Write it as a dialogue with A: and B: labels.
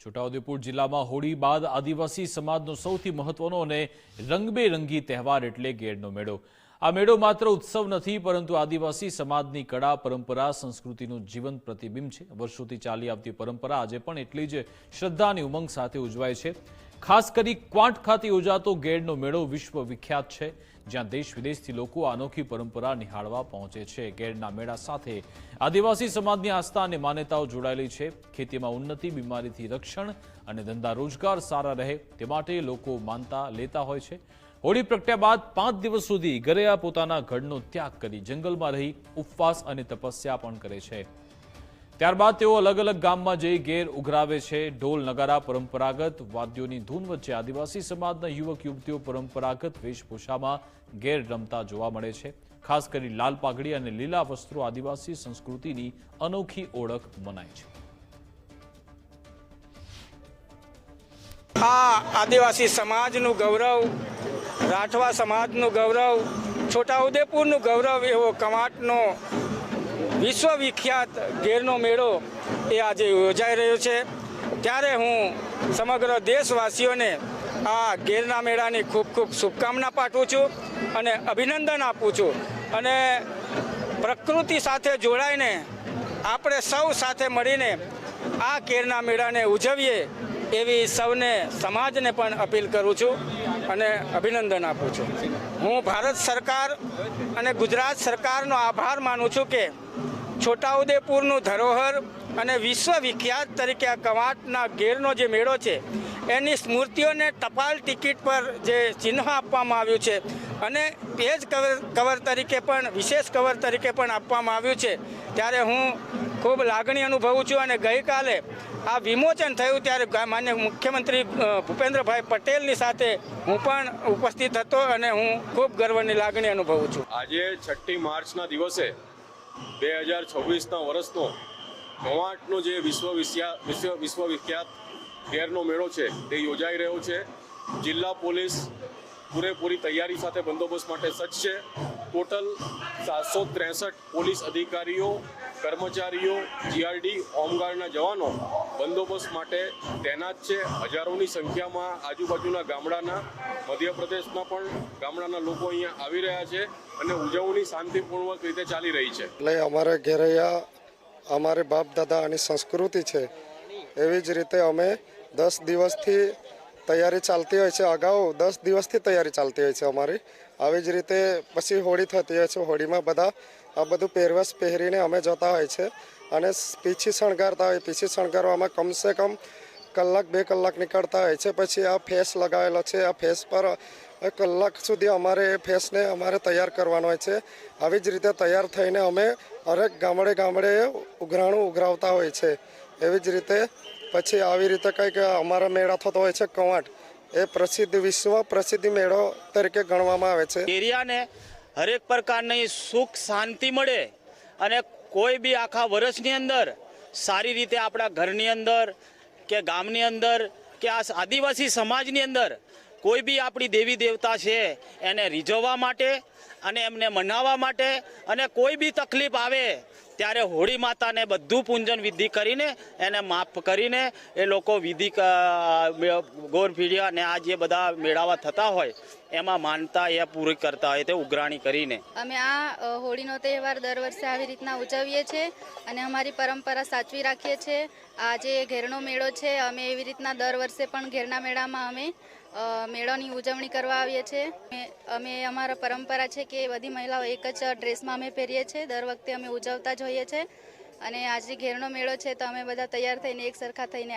A: છોટાઉદેપુર જિલ્લામાં હોળી બાદ આદિવાસી સમાજનો સૌથી મહત્વનો અને રંગબેરંગી તહેવાર એટલે ગેરનો મેળો। આ મેળો માત્ર ઉત્સવ નથી, પરંતુ આદિવાસી સમાજની કળા, પરંપરા, સંસ્કૃતિનું જીવંત પ્રતિબિંબ છે। વર્ષોથી ચાલી આવતી પરંપરા આજે પણ એટલી જ શ્રદ્ધા અને ઉમંગ સાથે ઉજવાય છે। ખાસ કરી ક્વાંટ ખાતે યોજાતો ગેરનો મેળો વિશ્વ વિખ્યાત છે, જ્યાં દેશ વિદેશથી લોકો આ અનોખી પરંપરા નિહાળવા પહોંચે છે। ગેરના મેળા સાથે આદિવાસી સમાજની આસ્થા અને માન્યતાઓ જોડાયેલી છે। ખેતીમાં ઉન્નતિ, બીમારીથી રક્ષણ અને ધંધા રોજગાર સારા રહે તે માટે લોકો માનતા લેતા હોય છે। હોળી પ્રગટ્યા બાદ 5 દિવસ સુધી ગરેયા પોતાના ઘરનો ત્યાગ કરી જંગલમાં રહી ઉપવાસ અને તપસ્યા પણ કરે છે। ત્યારબાદ તેઓ અલગ અલગ ગામમાં જઈ ગેર ઉઘરાવે છે। ઢોલ નગારા, પરંપરાગત વાદ્યોની ધૂન વચ્ચે આદિવાસી સમાજના યુવક યુવતીઓ પરંપરાગત વેશભૂષામાં ગેર રમતા જોવા મળે છે। ખાસ કરી લાલ પાઘડી અને લીલા વસ્ત્રો આદિવાસી સંસ્કૃતિની અનોખી ઓળખ મનાય છે।
B: આ આદિવાસી સમાજનું ગૌરવ, રાઠવા સમાજનું ગૌરવ, છોટાઉદેપુરનું ગૌરવ એવો કવાંટનો વિશ્વવિખ્યાત ગેરનો મેળો એ આજે યોજાઈ રહ્યો છે। ત્યારે હું સમગ્ર દેશવાસીઓને આ ગેરના મેળાની ખૂબ ખૂબ શુભકામના પાઠવું છું અને અભિનંદન આપું છું। અને પ્રકૃતિ સાથે જોડાઈને આપણે સૌ સાથે મળીને આ ગેરના મેળાને ઉજવીએ એવી સૌને સમાજને પણ અપીલ કરું છું અને અભિનંદન આપું છું। હું ભારત સરકાર અને ગુજરાત સરકારનો આભાર માનું છું કે છોટાઉદેપુરનું ધરોહર અને વિશ્વવિખ્યાત તરીકે આ કવાંટના ગેરનો જે મેળો છે એની સ્મૃતિઓને ટપાલ ટિકિટ પર જે ચિહ્ન આપવામાં આવ્યું છે અને પેજ કવર તરીકે પણ, વિશેષ કવર તરીકે પણ આપવામાં આવ્યું છે, ત્યારે હું ખૂબ લાગણી અનુભવું છું। અને ગઈકાલે આ વિમોચન થયું ત્યારે માન્ય મુખ્યમંત્રી ભૂપેન્દ્રભાઈ પટેલની સાથે હું પણ ઉપસ્થિત હતો અને હું ખૂબ ગર્વની લાગણી અનુભવું છું।
C: આજે 6મી માર્ચના દિવસે 2026ના વર્ષનો કવાંટનો જે વિશ્વવિખ્યાત ગેરનો મેળો છે તે યોજાઈ રહ્યો છે। જિલ્લા પોલીસ પૂરેપૂરી તૈયારી સાથે બંદોબસ્ત માટે સજ્જ છે। ટોટલ 763 પોલીસ અધિકારીઓ, કર્મચારીઓ, જીઆરડી, હોમગાર્ડના જવાનો બંદોબસ્ત માટે તૈનાત છે। હજારોની સંખ્યામાં આજુબાજુના ગામડાના, મધ્યપ્રદેશના પણ ગામડાના લોકો અહીંયા આવી રહ્યા છે અને ઉજવણી શાંતિપૂર્વક રીતે ચાલી રહી છે।
D: એટલે અમારે ઘેરૈયા અમારે બાપ દાદાની સંસ્કૃતિ છે, એવી જ રીતે અમે 10 દિવસથી તૈયારી ચાલતી હોય છે। અગાઉ 10 દિવસથી તૈયારી ચાલતી હોય છે અમારી। આવી જ રીતે પછી હોળી થતી હોય છે। હોળીમાં બધા આ બધું પહેરવેશ પહેરીને અમે જતા હોય છે અને પીછી શણગારતા હોય। પીછી શણગારવામાં કમસે કમ કલાક 2 કલાક નીકળતા હોય છે। પછી આ ફેસ લગાવેલો છે, આ ફેસ પર કલાક સુધી અમારે એ ફેસને અમારે તૈયાર કરવાનો હોય છે। આવી જ રીતે તૈયાર થઈને અમે હરેક ગામડે ઉઘરાણું ઉઘરાવતા હોય છે। એવી જ રીતે પછી આવી રીતે કંઈક અમારા મેળા થતો હોય છે કવાંટ, એ પ્રસિદ્ધ, વિશ્વ પ્રસિદ્ધ મેળો તરીકે ગણવામાં આવે છે।
E: એરિયાને હરેક પ્રકારની સુખ શાંતિ મળે અને કોઈ બી આખા વર્ષની અંદર સારી રીતે આપણા ઘરની અંદર કે ગામની અંદર કે આ આદિવાસી સમાજની અંદર કોઈ બી આપણી દેવી દેવતા છે એને રીઝવવા માટે અને એમને મનાવવા માટે, અને કોઈ બી તકલીફ આવે ત્યારે હોળી માતાને બધું પૂજન વિધિ કરીને એને માફ કરીને એ લોકો વિધિ ગોરફીડિયા અને આ જે બધા મેળાવા થતા હોય એમાં માનતા એ પૂરી કરતા હોય તે ઉઘરાણી કરીને
F: અમે આ હોળીનો તહેવાર દર વર્ષે આવી રીતના ઉજવીએ છીએ અને અમારી પરંપરા સાચવી રાખીએ છીએ। આ જે ઘેરનો મેળો છે, અમે એવી રીતના દર વર્ષે પણ ઘેરના મેળામાં અમે મેળોની ઉજવણી કરવા આવીએ છીએ। અમે અમારા પરંપરા છે કે બધી મહિલાઓ એક જ ડ્રેસમાં અમે પહેરીએ છીએ, દર વખતે અમે ઉજવતા જ હોઈએ છીએ। અને આજે ઘેરનો મેળો છે તો અમે બધા તૈયાર થઈને એક સરખા થઈને